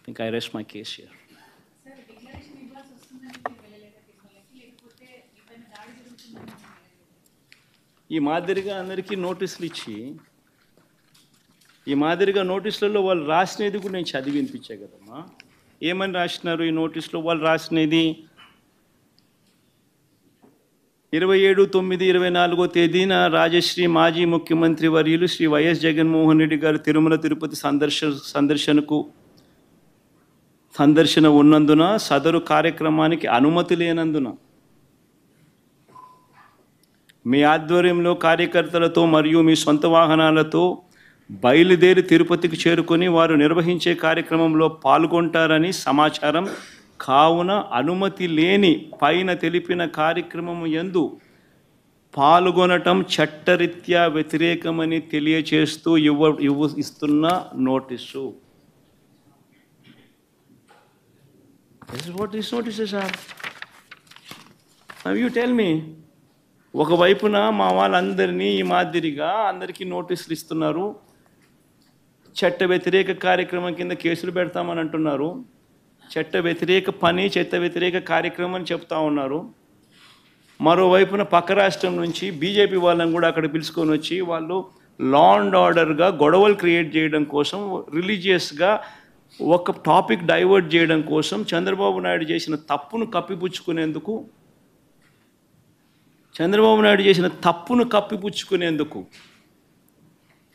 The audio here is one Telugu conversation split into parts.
think I rest my case here. ఈ మాదిరిగా అందరికీ నోటీసులు ఇచ్చి ఈ మాదిరిగా నోటీసులలో వాళ్ళు రాసినది కూడా నేను చదివి వినిపించే కదమ్మా. ఏమని రాసినారు ఈ నోటీసులో? వాళ్ళు రాసినది 27/9/24 తేదీన రాజశ్రీ మాజీ ముఖ్యమంత్రి వర్యులు శ్రీ వైఎస్ జగన్మోహన్ రెడ్డి గారు తిరుమల తిరుపతి సందర్శన ఉన్నందున సదరు కార్యక్రమానికి అనుమతి లేనందున మీ ఆధ్వర్యంలో కార్యకర్తలతో మరియు మీ సొంత వాహనాలతో బయలుదేరి తిరుపతికి చేరుకొని వారు నిర్వహించే కార్యక్రమంలో పాల్గొంటారని సమాచారం. కావున అనుమతి లేని పైన తెలిపిన కార్యక్రమం యందు పాల్గొనటం చట్టరీత్యా వ్యతిరేకమని తెలియచేస్తూ ఇస్తున్న notice. This is what these notices are. Now you tell me. ఒకవైపున మా వాళ్ళందరినీ ఈ మాదిరిగా అందరికీ నోటీసులు ఇస్తున్నారు, చట్ట వ్యతిరేక కార్యక్రమం కింద కేసులు పెడతామని అంటున్నారు, చట్ట వ్యతిరేక పని చట్ట వ్యతిరేక కార్యక్రమం అని చెప్తా ఉన్నారు. మరోవైపున పక్క రాష్ట్రం నుంచి బీజేపీ వాళ్ళని కూడా అక్కడ పిలుచుకొని వచ్చి వాళ్ళు లా అండ్ ఆర్డర్గా గొడవలు క్రియేట్ చేయడం కోసం, రిలీజియస్గా ఒక టాపిక్ డైవర్ట్ చేయడం కోసం చంద్రబాబు నాయుడు చేసిన తప్పును కప్పిపుచ్చుకునేందుకు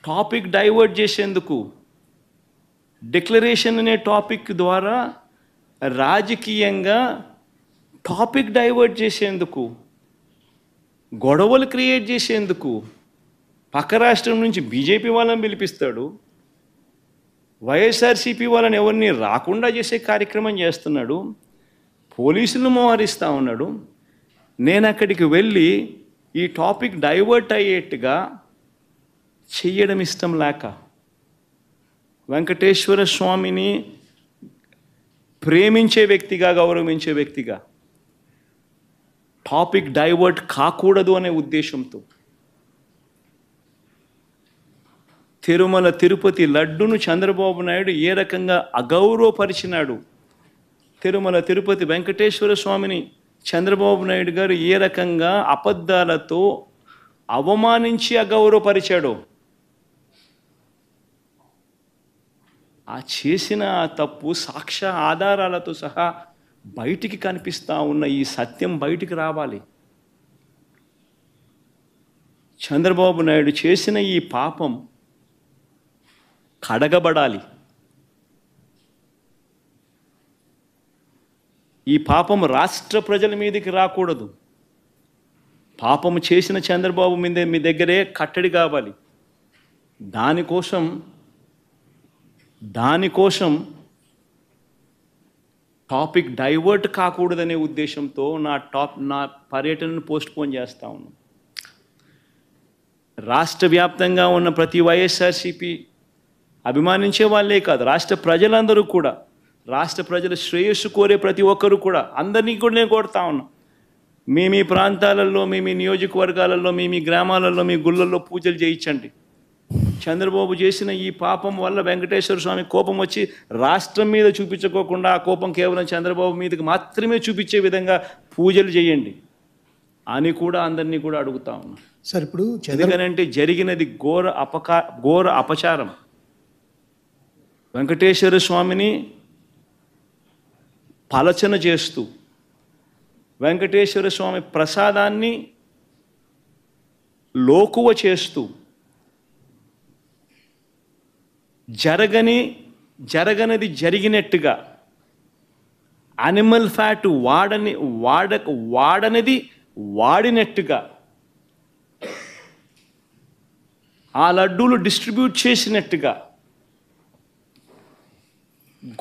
టాపిక్ డైవర్ట్ చేసేందుకు డిక్లరేషన్ అనే టాపిక్ ద్వారా రాజకీయంగా టాపిక్ డైవర్ట్ చేసేందుకు, గొడవలు క్రియేట్ చేసేందుకు పక్క రాష్ట్రం నుంచి బీజేపీ వాళ్ళని పిలిపిస్తాడు, వైఎస్ఆర్సీపీ వాళ్ళని ఎవరిని రాకుండా చేసే కార్యక్రమం చేస్తున్నాడు, పోలీసులను మోహరిస్తూ ఉన్నాడు. నేను అక్కడికి వెళ్ళి ఈ టాపిక్ డైవర్ట్ అయ్యేట్టుగా చెయ్యడం ఇష్టం లేక, వెంకటేశ్వర స్వామిని ప్రేమించే వ్యక్తిగా, గౌరవించే వ్యక్తిగా టాపిక్ డైవర్ట్ కాకూడదు అనే ఉద్దేశంతో తిరుమల తిరుపతి లడ్డును చంద్రబాబు నాయుడు ఏ రకంగా అగౌరవపరిచినాడు, తిరుమల తిరుపతి వెంకటేశ్వర స్వామిని చంద్రబాబు నాయుడు గారు ఏ రకంగా అబద్ధాలతో అవమానించి అగౌరవపరిచాడో, ఆ చేసిన ఆ తప్పు సాక్ష్య ఆధారాలతో సహా బయటికి కనిపిస్తూ ఉన్న ఈ సత్యం బయటికి రావాలి. చంద్రబాబు నాయుడు చేసిన ఈ పాపం కడగబడాలి. ఈ పాపం రాష్ట్ర ప్రజల మీదకి రాకూడదు. పాపము చేసిన చంద్రబాబు మీ దగ్గరే కట్టడి కావాలి. దానికోసం టాపిక్ డైవర్ట్ కాకూడదనే ఉద్దేశంతో నా పర్యటనను పోస్ట్పోన్ చేస్తూ ఉన్నాను. రాష్ట్ర వ్యాప్తంగా ఉన్న ప్రతి వైఎస్ఆర్సీపీ అభిమానించే వాళ్ళే కాదు, రాష్ట్ర ప్రజలందరూ కూడా, రాష్ట్ర ప్రజల శ్రేయస్సు కోరే ప్రతి ఒక్కరూ కూడా, అందరినీ కూడా నేను కోరుతా ఉన్నా, మీ ప్రాంతాలలో, మీ నియోజకవర్గాలలో, మీ గ్రామాలలో, మీ గుళ్ళల్లో పూజలు చేయించండి. చంద్రబాబు చేసిన ఈ పాపం వల్ల వెంకటేశ్వర స్వామి కోపం వచ్చి రాష్ట్రం మీద చూపించుకోకుండా ఆ కోపం కేవలం చంద్రబాబు మీదకి మాత్రమే చూపించే విధంగా పూజలు చేయండి అని కూడా అందరినీ కూడా అడుగుతా ఉన్నా. సార్ ఇప్పుడు ఎందుకనంటే జరిగినది ఘోర అపచారం. వెంకటేశ్వర స్వామిని పలచన చేస్తూ, వెంకటేశ్వర స్వామి ప్రసాదాన్ని లోకువ చేస్తూ, జరగనది జరిగినట్టుగా, యానిమల్ ఫ్యాట్ వాడనిది వాడినట్టుగా, ఆ లడ్డూలు డిస్ట్రిబ్యూట్ చేసినట్టుగా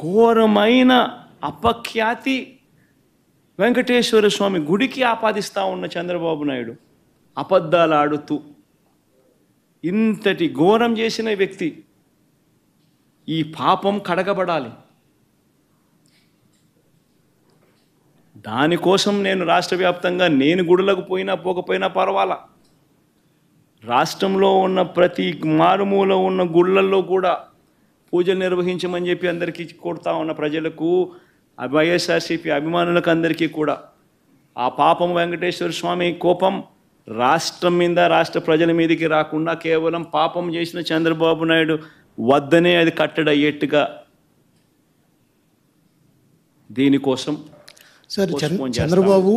ఘోరమైన అపఖ్యాతి వెంకటేశ్వర స్వామి గుడికి ఆపాదిస్తూ ఉన్న చంద్రబాబు నాయుడు అబద్ధాలు ఆడుతూ ఇంతటి ఘోరం చేసిన వ్యక్తి, ఈ పాపం కడగబడాలి. దానికోసం నేను రాష్ట్ర వ్యాప్తంగా నేను గుడులకు పోకపోయినా పర్వాలా, రాష్ట్రంలో ఉన్న ప్రతి మారుమూల ఉన్న గుళ్ళల్లో కూడా పూజలు నిర్వహించమని చెప్పి అందరికీ కొడతా ఉన్న ప్రజలకు, వైఎస్ఆర్సీపీ అభిమానులకు అందరికీ కూడా ఆ పాపం వెంకటేశ్వర స్వామి కోపం రాష్ట్రం మీద, రాష్ట్ర ప్రజల మీదకి రాకుండా కేవలం పాపం చేసిన చంద్రబాబు నాయుడు వద్దనే అది కట్టడయ్యేట్టుగా దీనికోసం సార్ చంద్రబాబు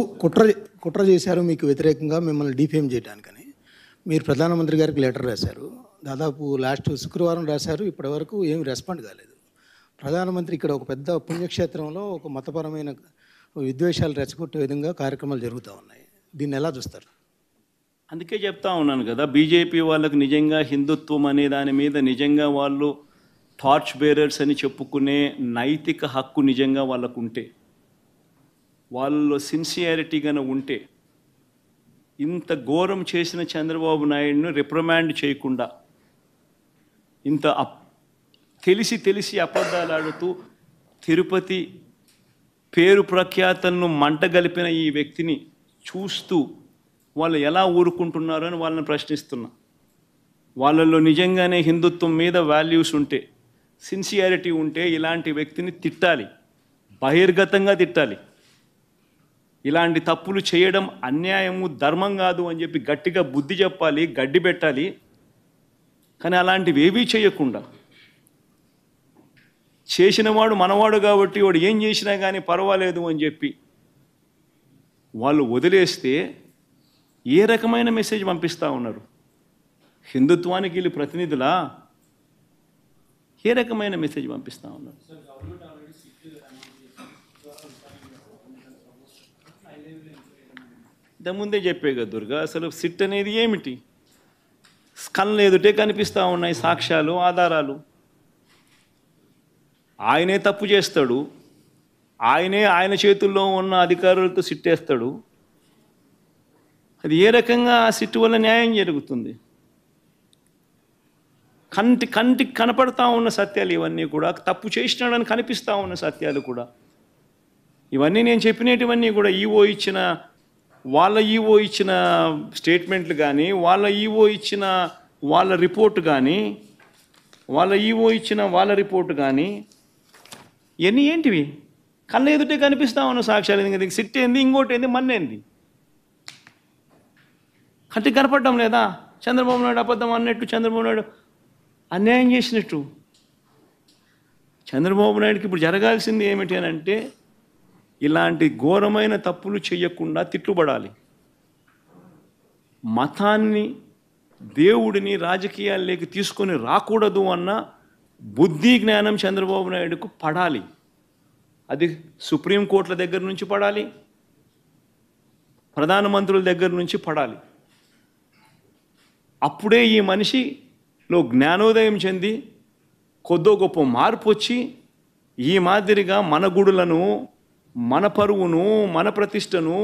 కుట్ర చేశారు మీకు వ్యతిరేకంగా, మిమ్మల్ని డిఫేమ్ చేయడానికని మీరు ప్రధానమంత్రి గారికి లెటర్ రాశారు. దాదాపు లాస్ట్ శుక్రవారం రాశారు. ఇప్పటి వరకు ఏమి రెస్పాండ్ కాలేదు. ప్రధానమంత్రి ఇక్కడ ఒక పెద్ద పుణ్యక్షేత్రంలో ఒక మతపరమైన విద్వేషాలు రెచ్చగొట్టే విధంగా కార్యక్రమాలు జరుగుతూ ఉన్నాయి. దీన్ని ఎలా చూస్తారు? అందుకే చెప్తా ఉన్నాను కదా, బీజేపీ వాళ్ళకు నిజంగా హిందుత్వం అనే దాని మీద నిజంగా వాళ్ళు టార్చ్ బేరర్స్ అని చెప్పుకునే నైతిక హక్కు నిజంగా వాళ్ళకు ఉంటే, వాళ్ళలో సిన్సియారిటీగానే ఉంటే, ఇంత ఘోరం చేసిన చంద్రబాబు నాయుడును రిప్రమాండ్ చేయకుండా, ఇంత తెలిసి అబద్ధాలు ఆడుతూ తిరుపతి పేరు ప్రఖ్యాతలను మంటగలిపిన ఈ వ్యక్తిని చూస్తూ వాళ్ళు ఎలా ఊరుకుంటున్నారు అని వాళ్ళని ప్రశ్నిస్తున్నా. వాళ్ళల్లో నిజంగానే హిందుత్వం మీద వాల్యూస్ ఉంటే, సిన్సియారిటీ ఉంటే ఇలాంటి వ్యక్తిని తిట్టాలి, బహిర్గతంగా తిట్టాలి. ఇలాంటి తప్పులు చేయడం అన్యాయము, ధర్మం కాదు అని చెప్పి గట్టిగా బుద్ధి చెప్పాలి, గడ్డి పెట్టాలి. కానీ అలాంటివి ఏవీ చేయకుండా, చేసినవాడు మనవాడు కాబట్టి వాడు ఏం చేసినా కానీ పర్వాలేదు అని చెప్పి వాళ్ళు వదిలేస్తే ఏ రకమైన మెసేజ్ పంపిస్తూ ఉన్నారు? హిందుత్వానికి వీళ్ళు ప్రతినిధులా? ఏ రకమైన మెసేజ్ పంపిస్తూ ఉన్నారు? ఇంతకుముందే చెప్పే కదా దుర్గా, అసలు సిట్ అనేది ఏమిటి? కళ్ళు ఎదుటే కనిపిస్తూ ఉన్నాయి సాక్ష్యాలు, ఆధారాలు. ఆయనే తప్పు చేస్తాడు, ఆయన చేతుల్లో ఉన్న అధికారులతో సిట్టేస్తాడు. అది ఏ రకంగా ఆ సిట్టు వల్ల న్యాయం జరుగుతుంది? కంటికి కనపడతా ఉన్న సత్యాలు ఇవన్నీ కూడా, తప్పు చేసినాడని కనిపిస్తూ ఉన్న సత్యాలు కూడా. ఇవన్నీ నేను చెప్పినటువన్నీ కూడా వాళ్ళ ఈవో ఇచ్చిన స్టేట్మెంట్లు కానీ, వాళ్ళ ఈవో ఇచ్చిన వాళ్ళ రిపోర్టు కానీ, ఇవన్నీ ఏంటివి? కళ్ళ ఎదుటే కనిపిస్తూ ఉన్న సాక్ష్యాలు. ఇంకా సిట్ ఏంది, ఇంకోటి ఏంది, మన్నేంది? కంటికి కనపడడం లేదా? చంద్రబాబు నాయుడు అబద్ధం అన్నట్టు, చంద్రబాబు నాయుడు అన్యాయం చేసినట్టు. చంద్రబాబు నాయుడుకి ఇప్పుడు జరగాల్సింది ఏమిటి అని అంటే, ఇలాంటి ఘోరమైన తప్పులు చేయకుండా తిట్టుబడాలి. మతాన్ని, దేవుడిని రాజకీయాల్లోకి తీసుకొని రాకూడదు అన్న బుద్ధి జ్ఞానం చంద్రబాబు నాయుడుకు పడాలి. అది సుప్రీంకోర్టుల దగ్గర నుంచి పడాలి, ప్రధానమంత్రుల దగ్గర నుంచి పడాలి. అప్పుడే ఈ మనిషిలో జ్ఞానోదయం చెంది కొద్దో గొప్ప మార్పు వచ్చి ఈ మాదిరిగా మన గుడులను, మన పరువును, మన ప్రతిష్టను